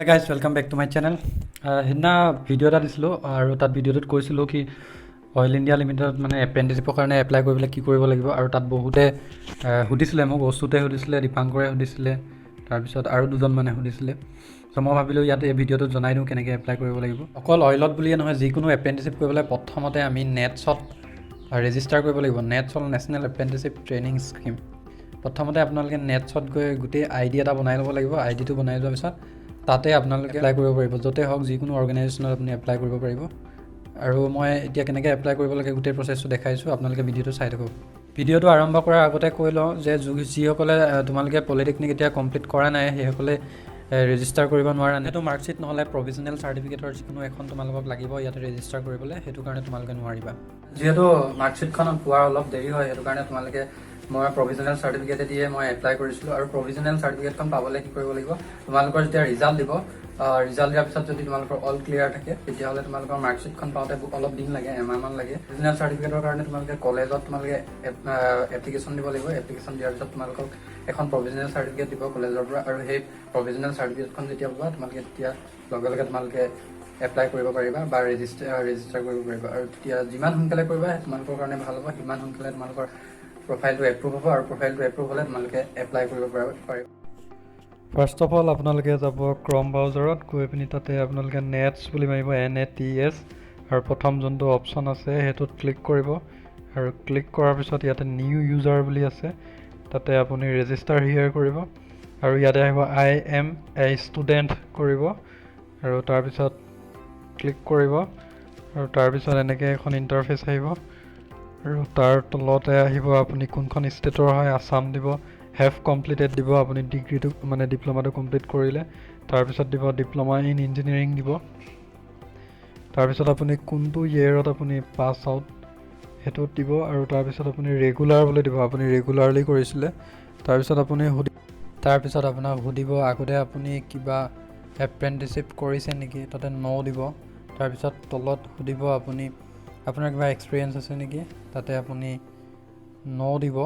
guys, welcome back to my channel. Hinna video এটা দিছিলো আৰু তাত ভিডিওটোত কৈছিলো কি অইল ইণ্ডিয়া লিমিটেড মানে এপ্ৰেণ্টিছশ্বিপৰ কাৰণে এপ্লাই কৰিবলৈ কি কৰিব লাগিব আৰু তাত বহুতে সুধিছিলে মোক বস্তুতে সুধিছিলে দীপাংকৰে সুধিছিলে তাৰপিছত আৰু দুজন মানে সুধিছিলে সো মই ভাবিলোঁ ইয়াতে এই ভিডিওটোত জনাই দিওঁ কেনেকৈ এপ্লাই কৰিব লাগিব অকল অইলত বুলিয়ে নহয় যিকোনো এপ্ৰেণ্টিছশ্বিপ কৰিবলৈ প্ৰথমতে আমি নেটছত ৰেজিষ্টাৰ কৰিব লাগিব নেটছ হ'ল নেশ্যনেল এপ্ৰেণ্টিছশ্বিপ ট্ৰেইনিং স্কিম প্ৰথমতে আপোনালোকে নেটছত গৈ গোটেই আইডি এটা বনাই ল'ব লাগিব আইডিটো বনাই যোৱাৰ পিছত তাতে আপোনালোকে এপ্লাই কৰিব পাৰিব য'তে হওক যিকোনো অৰ্গেনাইজেশ্যনত আপুনি এপ্লাই কৰিব পাৰিব আৰু মই এতিয়া কেনেকৈ এপ্লাই কৰিব লাগে গোটেই প্ৰচেছটো দেখাইছোঁ আপোনালোকে ভিডিঅ'টো চাই থাকক ভিডিঅ'টো আৰম্ভ কৰাৰ আগতে কৈ লওঁ যে যিসকলে তোমালোকে পলিটেকনিক এতিয়া কমপ্লিট কৰা নাই সেইসকলে ৰেজিষ্টাৰ কৰিব নোৱাৰা সেইটো মাৰ্কশ্বিট নহ'লে প্ৰভিজনেল চাৰ্টিফিকেটৰ যিকোনো এখন তোমালোকক লাগিব ইয়াতে ৰেজিষ্টাৰ কৰিবলৈ সেইটো কাৰণে তোমালোকে নোৱাৰিবা যিহেতু মাৰ্কশ্বিটখন পোৱাৰ অলপ দেৰি হয় সেইটো কাৰণে তোমালোকে মই প্ৰভিজনেল চাৰ্টিফিকেট দিয়ে মই এপ্লাই কৰিছিলোঁ আৰু প্ৰভিজনেল চাৰ্টিফিকেটখন পাবলৈ কি কৰিব লাগিব তোমালোকৰ যেতিয়া ৰিজাল্ট দিব ৰিজাল্ট দিয়াৰ পিছত যদি তোমালোকৰ অল ক্লিয়াৰ থাকে তেতিয়াহ'লে তোমালোকৰ মাৰ্কশ্বিটখন পাওঁতে অলপ দিন লাগে এমাহমান লাগে প্ৰভিজনেল চাৰ্টিফিকেটৰ কাৰণে তোমালোকে কলেজত তোমালোকে এপ্লিকেশ্যন দিব লাগিব এপ্লিকেশ্যন দিয়াৰ পিছত তোমালোকক এখন প্ৰভিজনেল চাৰ্টিফিকেট দিব কলেজৰ পৰা আৰু সেই প্ৰভিজনেল চাৰ্টিফিকেটখন যেতিয়া পাবা তোমালোকে তেতিয়া লগে লগে তোমালোকে এপ্লাই কৰিব পাৰিবা বা ৰেজিষ্টাৰ কৰিব পাৰিবা আৰু তেতিয়া যিমান সোনকালে কৰিবা তোমালোকৰ কাৰণে ভাল হ'ব সিমান সোনকালে তোমালোকৰ প্ৰফাইলটো এপ্ৰুভ হ'ব আৰু প্ৰফাইলটো এপ্ৰুভ হ'লে তোমালোকে এপ্লাই কৰিব পাৰিব ফাৰ্ষ্ট অফ অল আপোনালোকে যাব ক্ৰম ব্ৰাউজাৰত গৈ পিনি তাতে আপোনালোকে নেটছ বুলি মাৰিব NATS আৰু প্ৰথম যোনটো অপশ্যন আছে সেইটোত ক্লিক কৰিব আৰু ক্লিক কৰাৰ পিছত ইয়াতে নিউ ইউজাৰ বুলি আছে তাতে আপুনি ৰেজিষ্টাৰ হিয়াৰ কৰিব আৰু ইয়াতে আহিব I am a student কৰিব আৰু তাৰপিছত ক্লিক কৰিব আৰু তাৰপিছত এনেকৈ এখন ইণ্টাৰফেচ আহিব আৰু তাৰ তলতে আহিব আপুনি কোনখন ষ্টেটৰ হয় আসাম দিব হেভ কমপ্লিটেড দিব আপুনি ডিগ্ৰীটো মানে ডিপ্ল'মাটো কমপ্লিট কৰিলে তাৰপিছত দিব ডিপ্ল'মা ইন ইঞ্জিনিয়াৰিং দিব তাৰপিছত আপুনি কোনটো ইয়েৰত আপুনি পাছ আউট সেইটোত দিব আৰু তাৰপিছত আপুনি ৰেগুলাৰ বুলি দিব আপুনি ৰেগুলাৰলি কৰিছিলে তাৰপিছত আপোনাক সুধিব আগতে আপুনি কিবা এপ্ৰেণ্টিছশ্বিপ কৰিছে নেকি তাতে ন দিব তাৰপিছত তলত সুধিব আপোনাৰ কিবা এক্সপিৰিয়েঞ্চ আছে নেকি তাতে আপুনি ন দিব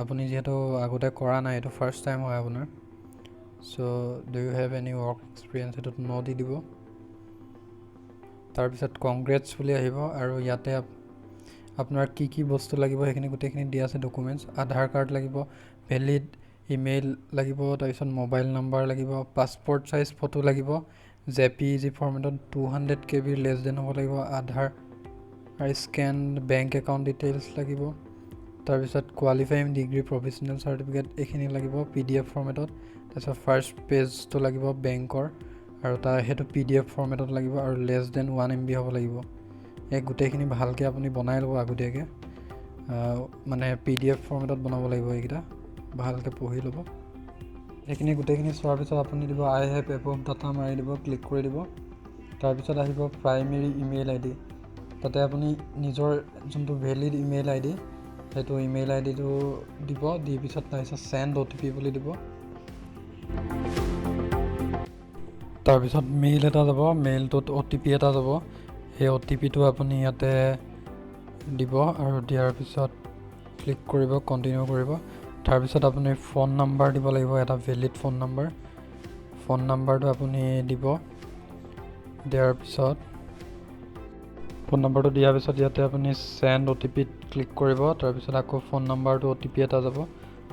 আপুনি যিহেতু আগতে কৰা নাই এইটো ফাৰ্ষ্ট টাইম হয় আপোনাৰ so' do you have any work experience এইটোত ন দি দিব তাৰপিছত কংগ্ৰেটছ বুলি আহিব আৰু ইয়াতে আপোনাৰ কি বস্তু লাগিব সেইখিনি গোটেইখিনি দিয়া আছে ডকুমেণ্টছ আধাৰ কাৰ্ড লাগিব ভেলিড ইমেইল লাগিব তাৰপিছত মোবাইল নাম্বাৰ লাগিব পাছপৰ্ট চাইজ ফটো লাগিব JPEG ফৰ্মেটত 200 KB লেছ দেন হ'ব লাগিব আধাৰ আৰু স্কেন বেংক একাউণ্ট ডিটেইলছ লাগিব তাৰপিছত কোৱালিফাইং ডিগ্ৰী প্ৰফেচনেল চাৰ্টিফিকেট এইখিনি লাগিব PDF ফৰ্মেটত তাৰপিছত ফাৰ্ষ্ট পেজটো লাগিব বেংকৰ আৰু সেইটো PDF ফৰ্মেটত লাগিব আৰু লেছ দেন 1 MB হ'ব লাগিব এই গোটেইখিনি ভালকৈ আপুনি বনাই ল'ব আগতীয়াকৈ মানে PDF ফৰ্মেটত বনাব লাগিব এইকেইটা ভালকৈ পঢ়ি ল'ব এইখিনি গোটেইখিনি চোৱাৰ পিছত আপুনি দিব I have above ডাটা মাৰি দিব ক্লিক কৰি দিব তাৰপিছত আহিব প্ৰাইমেৰী ইমেইল ID তাতে আপুনি নিজৰ যোনটো ভেলিড ইমেইল ID সেইটো ইমেইল IDটো দিব দি পিছত তাৰপিছত চেণ্ড OTP বুলি দিব তাৰপিছত মেইল এটা যাব মেইলটোত OTP এটা যাব সেই OTPটো আপুনি ইয়াতে দিব আৰু দিয়াৰ পিছত ক্লিক কৰিব কণ্টিনিউ কৰিব তাৰপিছত আপুনি ফোন নাম্বাৰ দিব লাগিব এটা ভেলিড ফোন নাম্বাৰটো আপুনি দিব দিয়াৰ পিছত ফোন নাম্বাৰটো দিয়াৰ পিছত ইয়াতে আপুনি চেণ্ড OTPত ক্লিক কৰিব তাৰপিছত আকৌ ফোন নাম্বাৰটো OTP এটা যাব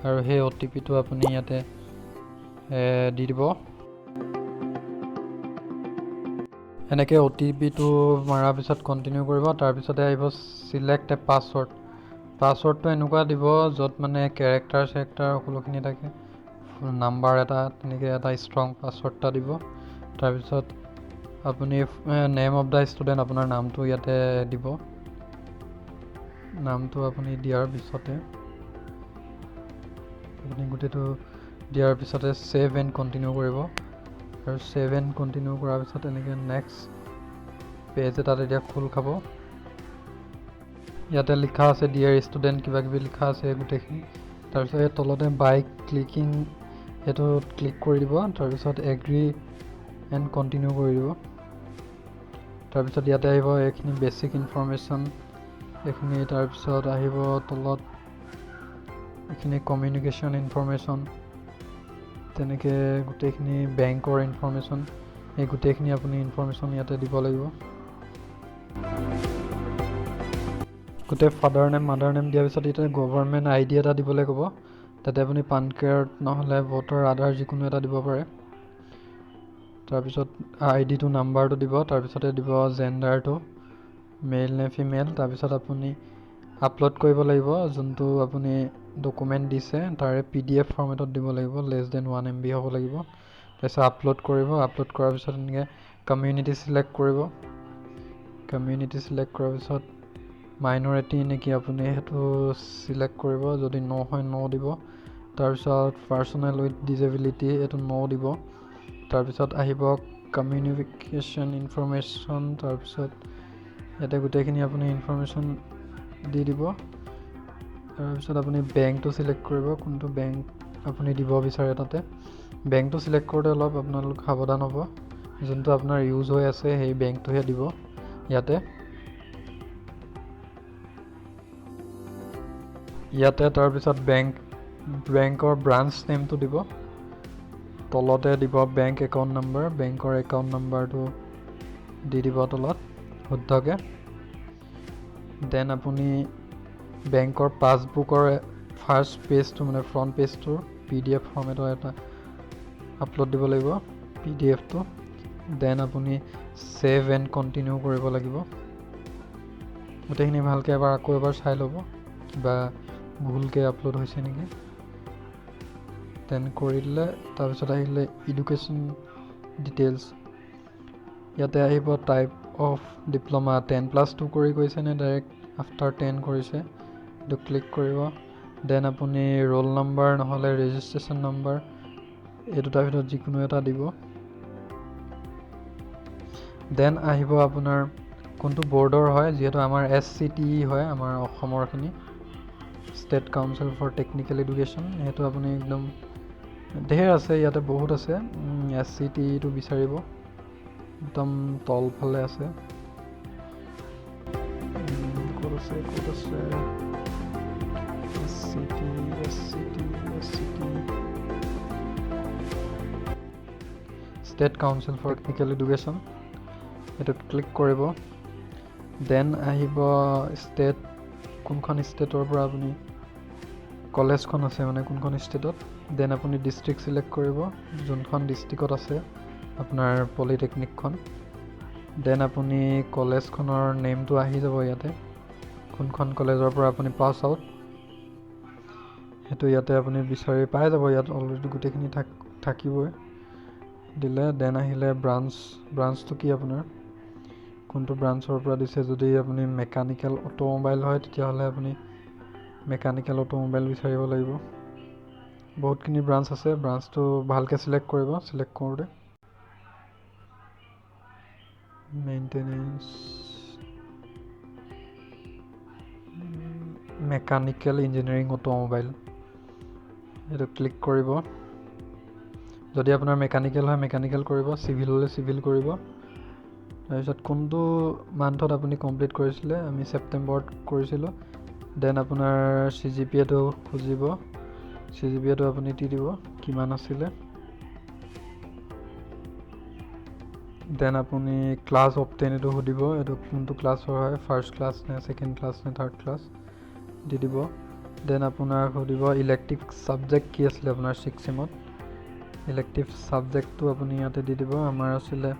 আৰু সেই OTPটো আপুনি ইয়াতে দি দিব এনেকৈ OTPটো মৰাৰ পিছত কণ্টিনিউ কৰিব তাৰপিছতে আহিব চিলেক্ট এ পাছৱৰ্ডটো এনেকুৱা দিব য'ত মানে কেৰেক্টাৰ সকলোখিনি থাকে নাম্বাৰ এটা তেনেকৈ এটা ষ্ট্ৰং পাছৱৰ্ড এটা দিব তাৰপিছত আপুনি নেম অফ দ্য ষ্টুডেণ্ট আপোনাৰ নামটো ইয়াতে দিব নামটো আপুনি দিয়াৰ পিছতে আপুনি গোটেইটো দিয়াৰ পিছতে ছেভ এণ্ড কণ্টিনিউ কৰিব আৰু ছেভ এণ্ড কণ্টিনিউ কৰাৰ পিছত এনেকৈ নেক্সট পেজ এটা তেতিয়া খোল খাব ইয়াতে লিখা আছে ডিয়াৰ ষ্টুডেণ্ট কিবাকিবি লিখা আছে গোটেইখিনি তাৰপিছত এই তলতে বাই ক্লিকিং সেইটোত ক্লিক কৰি দিব তাৰপিছত এগ্ৰি এণ্ড কণ্টিনিউ কৰি দিব তাৰপিছত ইয়াতে আহিব এইখিনি বেছিক ইনফৰমেশ্যন এইখিনি তাৰপিছত আহিব তলত এইখিনি কমিউনিকেশ্যন ইনফৰমেশ্যন তেনেকৈ গোটেইখিনি বেংকৰ ইনফৰমেশ্যন, এই গোটেইখিনি আপুনি ইনফৰমেশ্যন ইয়াতে দিব লাগিব। গোটেই ফাদাৰ নেম মাদাৰ নেম দিয়াৰ পিছত এতিয়া গভৰ্ণমেণ্ট ID এটা দিবলৈ ক'ব। তাতে আপুনি পান কাৰ্ড নহ'লে ভোটাৰ আধাৰ যিকোনো এটা দিব পাৰে। তাৰপিছত ID-টো নাম্বাৰটো দিব, তাৰপিছতে দিব জেণ্ডাৰটো মেল নে ফিমেল। তাৰপিছত আপুনি আপলোড কৰিব লাগিব যোনটো আপুনি ডকুমেণ্ট দিছে তাৰে PDF ফৰ্মেটত দিব লাগিব, <1 MB হ'ব লাগিব। তাৰপিছত আপলোড কৰিব, আপলোড কৰাৰ পিছত এনেকৈ কমিউনিটি চিলেক্ট কৰিব। কমিউনিটি চিলেক্ট কৰাৰ পিছত মাইনৰিটি নেকি আপুনি সেইটো চিলেক্ট কৰিব, যদি ন হয় ন দিব। তাৰপিছত পাৰ্চনেল উইথ ডিজেবিলিটি এইটো ন দিব। তাৰপিছত আহিব কমিউনিকেশ্যন ইনফৰমেশ্যন, তাৰপিছত ইয়াতে গোটেইখিনি আপুনি ইনফৰমেশ্যন দি দিব। তাৰপিছত আপুনি বেংকটো চিলেক্ট কৰিব, কোনটো বেংক আপুনি দিব বিচাৰে তাতে। বেংকটো চিলেক্ট কৰোঁতে অলপ আপোনালোক সাৱধান হ'ব, যোনটো আপোনাৰ ইউজ হৈ আছে সেই বেংকটোহে দিব ইয়াতে। তাৰপিছত বেংকৰ ব্ৰাঞ্চ নেমটো দিব, তলতে দিব বেংক একাউণ্ট নাম্বাৰ, বেংকৰ একাউণ্ট নাম্বাৰটো দি দিব তলত শুদ্ধকৈ। দেন আপুনি বেংকৰ পাছবুকৰ ফাৰ্ষ্ট পেজটো মানে ফ্ৰণ্ট পেজটোৰ PDF ফৰ্মেটৰ এটা আপলোড দিব লাগিব PDFটো। দেন আপুনি ছেভ এণ্ড কণ্টিনিউ কৰিব লাগিব। গোটেইখিনি ভালকৈ আকৌ এবাৰ চাই ল'ব কিবা ভুলকৈ আপলোড হৈছে নেকি। দেন কৰি দিলে, তাৰপিছত আহিলে এডুকেশ্যন ডিটেইলছ। ইয়াতে আহিব টাইপ অফ ডিপ্ল'মা 10+2 কৰি কৈছে নে ডাইৰেক্ট আফটাৰ 10 কৰিছে, এইটো ক্লিক কৰিব। দেন আপুনি ৰোল নাম্বাৰ নহ'লে ৰেজিষ্ট্ৰেশ্যন নাম্বাৰ এই দুটাৰ ভিতৰত যিকোনো এটা দিব। দেন আহিব আপোনাৰ কোনটো বৰ্ডৰ হয়, যিহেতু আমাৰ SCTE হয় আমাৰ অসমৰখিনি, state council for technical education. সেইটো আপুনি একদম ধেৰ আছে ইয়াতে, বহুত আছে। SCTEটো বিচাৰিব, একদম তলফালে আছে। ক'ত আছে state council for technical education, এইটোত ক্লিক কৰিব। দেন আহিব ষ্টেট, কোনখন ষ্টেটৰ পৰা আপুনি কলেজখন আছে মানে কোনখন ষ্টেটত। দেন আপুনি ডিষ্ট্ৰিক্ট চিলেক্ট কৰিব, যোনখন ডিষ্ট্ৰিক্টত আছে আপোনাৰ পলিটেকনিকখন। দেন আপুনি কলেজখনৰ নেমটো আহি যাব ইয়াতে, কোনখন কলেজৰ পৰা আপুনি পাছ আউট সেইটো ইয়াতে আপুনি বিচাৰি পাই যাব। ইয়াত অলৰেডি গোটেইখিনি থাকিবই দিলে। দেন আহিলে ব্ৰাঞ্চটো কি আপোনাৰ কোনটো ব্ৰাঞ্চৰ পৰা দিছে। যদি আপুনি মেকানিকেল অটোমোবাইল হয় তেতিয়াহ'লে আপুনি মেকানিকেল অটোমোবাইল বিচাৰিব লাগিব। বহুতখিনি ব্ৰাঞ্চ আছে, ব্ৰাঞ্চটো ভালকৈ চিলেক্ট কৰিব। চিলেক্ট কৰোঁতে মেইনটেনেন্স মেকানিকেল ইঞ্জিনিয়াৰিং অটোমোবাইল এইটো ক্লিক কৰিব। যদি আপোনাৰ মেকানিকেল হয় মেকানিকেল কৰিব, চিভিল হ'লে চিভিল কৰিব। তাৰপিছত কোনটো মান্থত আপুনি কমপ্লিট কৰিছিলে, আমি ছেপ্টেম্বৰত কৰিছিলোঁ। দেন আপোনাৰ CGPA-টো খুজিব, CGPA-টো আপুনি দি দিব কিমান আছিলে। দেন আপুনি ক্লাছ অবটেইন এইটো সুধিব, এইটো কোনটো ক্লাছৰ হয়, ফাৰ্ষ্ট ক্লাছ নে ছেকেণ্ড ক্লাছ নে থাৰ্ড ক্লাছ দি দিব। দেন আপোনাৰ সুধিব ইলেক্টিভ ছাবজেক্ট কি আছিলে আপোনাৰ 6th চেমত, ইলেক্টিভ ছাবজেক্টটো আপুনি ইয়াতে দি দিব। আমাৰ আছিলে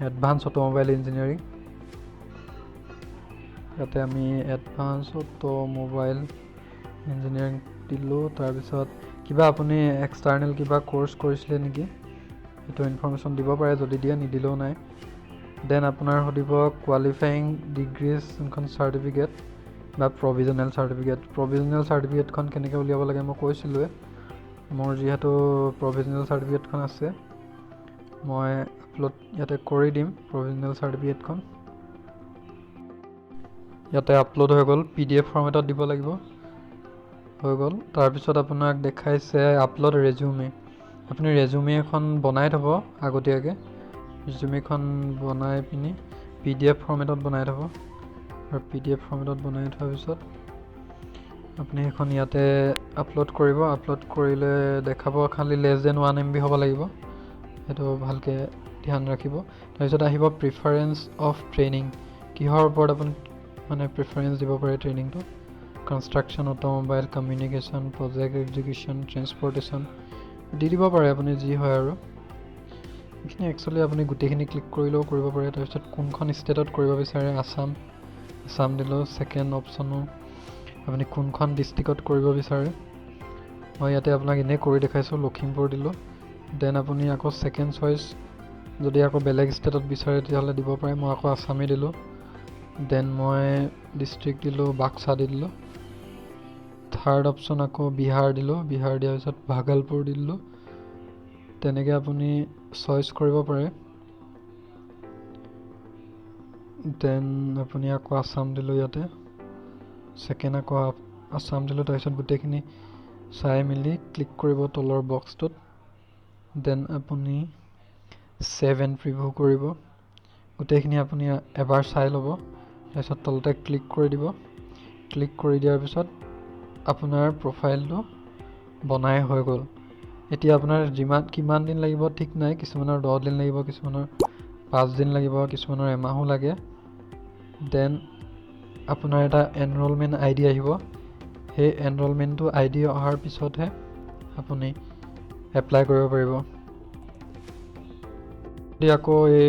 এডভান্স অটোমোবাইল ইঞ্জিনিয়াৰিং, ইয়াতে আমি এডভান্স অটোমোবাইল ইঞ্জিনিয়াৰিং দিলোঁ। তাৰপিছত কিবা আপুনি এক্সটাৰ্নেল কিবা কোৰ্চ কৰিছিলে নেকি সেইটো ইনফৰমেশ্যন দিব পাৰে, যদি দিয়ে নিদিলেও নাই। দেন আপোনাৰ সুধিব কোৱালিফাইং ডিগ্ৰীজ যোনখন চাৰ্টিফিকেট বা প্ৰভিজনেল চাৰ্টিফিকেটখন কেনেকৈ উলিয়াব লাগে মই কৈছিলোঁৱে। মোৰ যিহেতু প্ৰভিজনেল চাৰ্টিফিকেটখন আছে মই আপলোড ইয়াতে কৰি দিম। প্ৰভিজনেল চাৰ্টিফিকেটখন ইয়াতে আপলোড হৈ গ'ল, PDF ফৰ্মেটত দিব লাগিব, হৈ গ'ল। তাৰপিছত আপোনাক দেখাইছে আপলোড ৰেজিউমে। আপুনি ৰেজিউমে এখন বনাই থ'ব আগতীয়াকৈ, ৰেজিউমেখন বনাই পিনি PDF ফৰ্মেটত বনাই থ'ব। আৰু PDF ফৰ্মেটত বনাই থোৱাৰ পিছত আপুনি এখন ইয়াতে আপলোড কৰিব। আপলোড কৰিলে দেখাব খালি <1 MB হ'ব লাগিব, সেইটো ভালকৈ ধ্যান ৰাখিব। তাৰপিছত আহিব প্ৰিফাৰেঞ্চ অফ ট্ৰেইনিং, কিহৰ ওপৰত আপুনি মানে প্ৰিফাৰেঞ্চ দিব পাৰে ট্ৰেইনিংটো। Construction, automobile, communication, project execution, transportation দি দিব পাৰে আপুনি যি হয় আৰু। এইখিনি একচুৱেলি আপুনি গোটেইখিনি ক্লিক কৰিলেও কৰিব পাৰে। তাৰপিছত কোনখন ষ্টেটত কৰিব বিচাৰে, আছাম দিলেও। ছেকেণ্ড অপশ্যনো আপুনি কোনখন ডিষ্ট্ৰিক্টত কৰিব বিচাৰে, মই ইয়াতে আপোনাক এনেই কৰি দেখাইছোঁ, লখিমপুৰ দিলোঁ। দেন আপুনি আকৌ ছেকেণ্ড চইচ যদি আকৌ বেলেগ ষ্টেটত বিচাৰে তেতিয়াহ'লে দিব পাৰে। মই আকৌ আছামেই দিলোঁ। দেন মই ডিষ্ট্ৰিক্ট দিলোঁ, বাক্সা দি দিলোঁ। থাৰ্ড অপশ্যন আকৌ বিহাৰ দিলোঁ। বিহাৰ দিয়াৰ পিছত ভাগলপুৰ দি দিলোঁ। তেনেকৈ আপুনি চইচ কৰিব পাৰে। দেন আপুনি আকৌ আছাম দিলোঁ ইয়াতে, ছেকেণ্ড আকৌ আছাম দিলোঁ। তাৰপিছত গোটেইখিনি চাই মেলি ক্লিক কৰিব তলৰ বক্সটোত। দেন আপুনি ছেভ এণ্ড প্ৰিভিউ কৰিব। গোটেইখিনি আপুনি এবাৰ চাই ল'ব। তাৰপিছত তলতে ক্লিক কৰি দিব। ক্লিক কৰি দিয়াৰ পিছত আপোনাৰ প্ৰফাইলটো বনাই হৈ গ'ল। এতিয়া আপোনাৰ কিমান দিন লাগিব ঠিক নাই, কিছুমানৰ 10 দিন লাগিব, কিছুমানৰ 5 দিন লাগিব, কিছুমানৰ এমাহো লাগে। দেন আপোনাৰ এটা এনৰলমেণ্ট ID আহিব। সেই এনৰলমেণ্টটো ID অহাৰ পিছতহে আপুনি এপ্লাই কৰিব পাৰিব। যদি আকৌ এই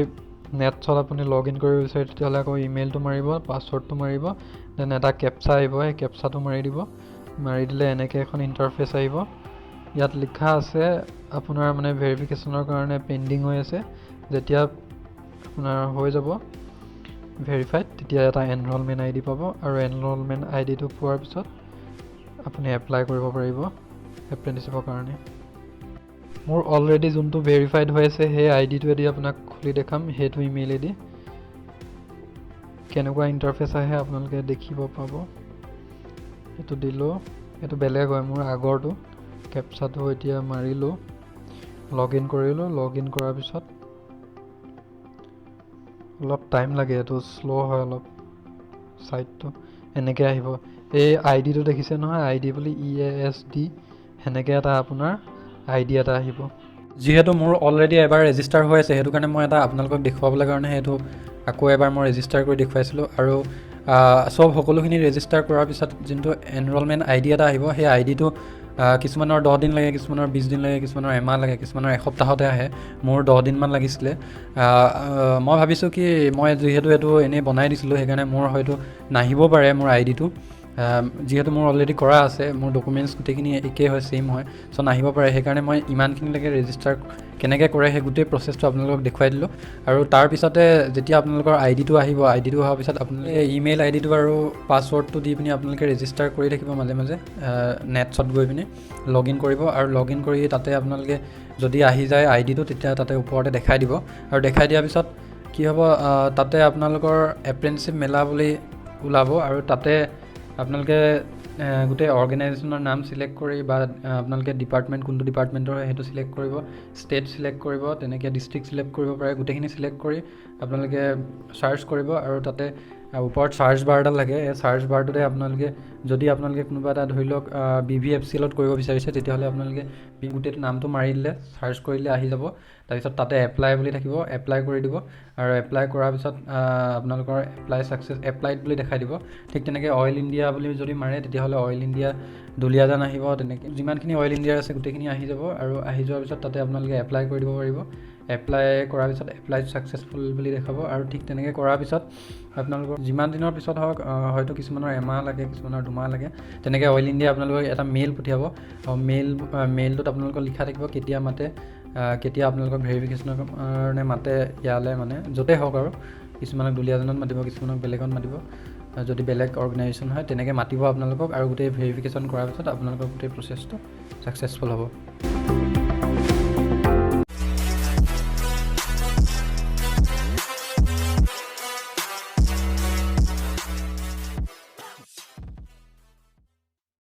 নেটছত আপুনি লগ ইন কৰিব বিচাৰে তেতিয়াহ'লে আকৌ ইমেইলটো মাৰিব, পাছৱৰ্ডটো মাৰিব। দেন এটা কেপচা আহিব, সেই কেপচাটো মাৰি দিব। মাৰি দিলে এনেকৈ এখন ইণ্টাৰফেচ আহিব। ইয়াত লিখা আছে আপোনাৰ মানে ভেৰিফিকেশ্যনৰ কাৰণে পেণ্ডিং হৈ আছে। যেতিয়া আপোনাৰ হৈ যাব ভেৰিফাইড তেতিয়া এটা এনৰলমেণ্ট ID পাব, আৰু এনৰলমেণ্ট IDটো পোৱাৰ পিছত আপুনি এপ্লাই কৰিব পাৰিব এপ্ৰেণ্টিচিপৰ কাৰণে। মোৰ অলৰেডি যোনটো ভেৰিফাইড হৈ আছে সেই IDটোৱেদি আপোনাক খুলি দেখাম, সেইটো ইমেইলেদি কেনেকুৱা ইণ্টাৰফেচ আহে আপোনালোকে দেখিব পাব। এইটো দিলোঁ, এইটো বেলেগ হয় মোৰ আগৰটো। কেপচাটো এতিয়া মাৰিলোঁ, লগ ইন কৰিলোঁ। লগ ইন কৰাৰ পিছত অলপ টাইম লাগে, এইটো শ্ল' হয় অলপ ছাইটটো। এনেকৈ আহিব, এই IDটো দেখিছে নহয়, ID বুলি EASD, সেনেকৈ এটা আপোনাৰ ID এটা আহিব। যিহেতু মোৰ অলৰেডি এবাৰ ৰেজিষ্টাৰ হৈ আছে, সেইটো কাৰণে মই এটা আপোনালোকক দেখুৱাবলৈ কাৰণে সেইটো আকৌ এবাৰ মই ৰেজিষ্টাৰ কৰি দেখুৱাইছিলোঁ। আৰু সকলোখিনি ৰেজিষ্টাৰ কৰাৰ পিছত যোনটো এনৰলমেণ্ট ID এটা আহিব, সেই IDটো কিছুমানৰ 10 দিন লাগে, কিছুমানৰ 20 দিন লাগে, কিছুমানৰ এমাহ লাগে, কিছুমানৰ এসপ্তাহতে আহে। মোৰ 10 দিনমান লাগিছিলে। মই ভাবিছোঁ কি মই যিহেতু এইটো এনেই বনাই দিছিলোঁ, সেইকাৰণে মোৰ হয়তো নাহিব পাৰে মোৰ IDটো। যিহেতু মোৰ অলৰেডি কৰা আছে, মোৰ ডকুমেণ্টছ গোটেইখিনি একেই হয়, ছেইম হয়, চ' নাহিব পাৰে। সেইকাৰণে মই ইমানখিনিলৈকে ৰেজিষ্টাৰ কেনেকৈ কৰে সেই গোটেই প্ৰচেছটো আপোনালোকক দেখুৱাই দিলোঁ। আৰু তাৰপিছতে যেতিয়া আপোনালোকৰ IDটো আহিব, IDটো অহাৰ পিছত আপোনালোকে ইমেইল IDটো আৰু পাছৱৰ্ডটো দি পিনি আপোনালোকে ৰেজিষ্টাৰ কৰি থাকিব মাজে মাজে নেটছত গৈ পিনি লগ ইন কৰিব। আৰু লগ ইন কৰি তাতে আপোনালোকে যদি আহি যায় IDটো, তেতিয়া তাতে ওপৰতে দেখাই দিব। আৰু দেখাই দিয়াৰ পিছত কি হ'ব, তাতে আপোনালোকৰ এপ্ৰেণ্টিচিপ মেলা বুলি ওলাব, আৰু তাতে আপোনালোকে গোটেই অৰ্গেনাইজেশ্যনৰ নাম চিলেক্ট কৰি বা আপোনালোকে ডিপাৰ্টমেণ্ট কোনটো ডিপাৰ্টমেণ্টৰ হয় সেইটো চিলেক্ট কৰিব, ষ্টেট চিলেক্ট কৰিব, তেনেকৈ ডিষ্ট্ৰিক্ট চিলেক্ট কৰিব পাৰে। গোটেইখিনি চিলেক্ট কৰি আপোনালোকে চাৰ্চ কৰিব, আৰু তাতে ওপৰত চাৰ্চ বাৰ এডাল লাগে। এই চাৰ্চ বাৰটোতে আপোনালোকে যদি আপোনালোকে কোনোবা এটা ধৰি লওক BVFCLত কৰিব বিচাৰিছে, তেতিয়াহ'লে আপোনালোকে গোটেইটো নামটো মাৰি দিলে, চাৰ্চ কৰিলে আহি যাব। তাৰপিছত তাতে এপ্লাই বুলি থাকিব, এপ্লাই কৰি দিব। আৰু এপ্লাই কৰাৰ পিছত আপোনালোকৰ এপ্লাইড বুলি দেখাই দিব। ঠিক তেনেকৈ অইল ইণ্ডিয়া বুলি যদি মাৰে তেতিয়াহ'লে অইল ইণ্ডিয়া দুলিয়াজান আহিব। তেনেকৈ যিমানখিনি অইল ইণ্ডিয়াৰ আছে গোটেইখিনি আহি যাব। আৰু আহি যোৱাৰ পিছত তাতে আপোনালোকে এপ্লাই কৰি দিব পাৰিব। এপ্লাই কৰাৰ পিছত এপ্লাই ছাকচেছফুল বুলি দেখাব। আৰু ঠিক তেনেকৈ কৰাৰ পিছত আপোনালোকৰ যিমান দিনৰ পিছত হওক, হয়তো কিছুমানৰ এমাহ লাগে, কিছুমানৰ 2 মাহ লাগে, তেনেকৈ অইল ইণ্ডিয়া আপোনালোকক এটা মেইল পঠিয়াব। মেইলটোত আপোনালোকৰ লিখা থাকিব কেতিয়া মাতে, কেতিয়া আপোনালোকক ভেৰিফিকেশ্যনৰ কাৰণে মাতে, ইয়ালৈ মানে য'তে হওক আৰু। কিছুমানক দুলিয়াজানত মাতিব, কিছুমানক বেলেগত মাতিব, যদি বেলেগ অৰ্গেনাইজেশ্যন হয় তেনেকৈ মাতিব আপোনালোকক। আৰু গোটেই ভেৰিফিকেশ্যন কৰাৰ পিছত আপোনালোকৰ গোটেই প্ৰচেছটো ছাকচেছফুল হ'ব।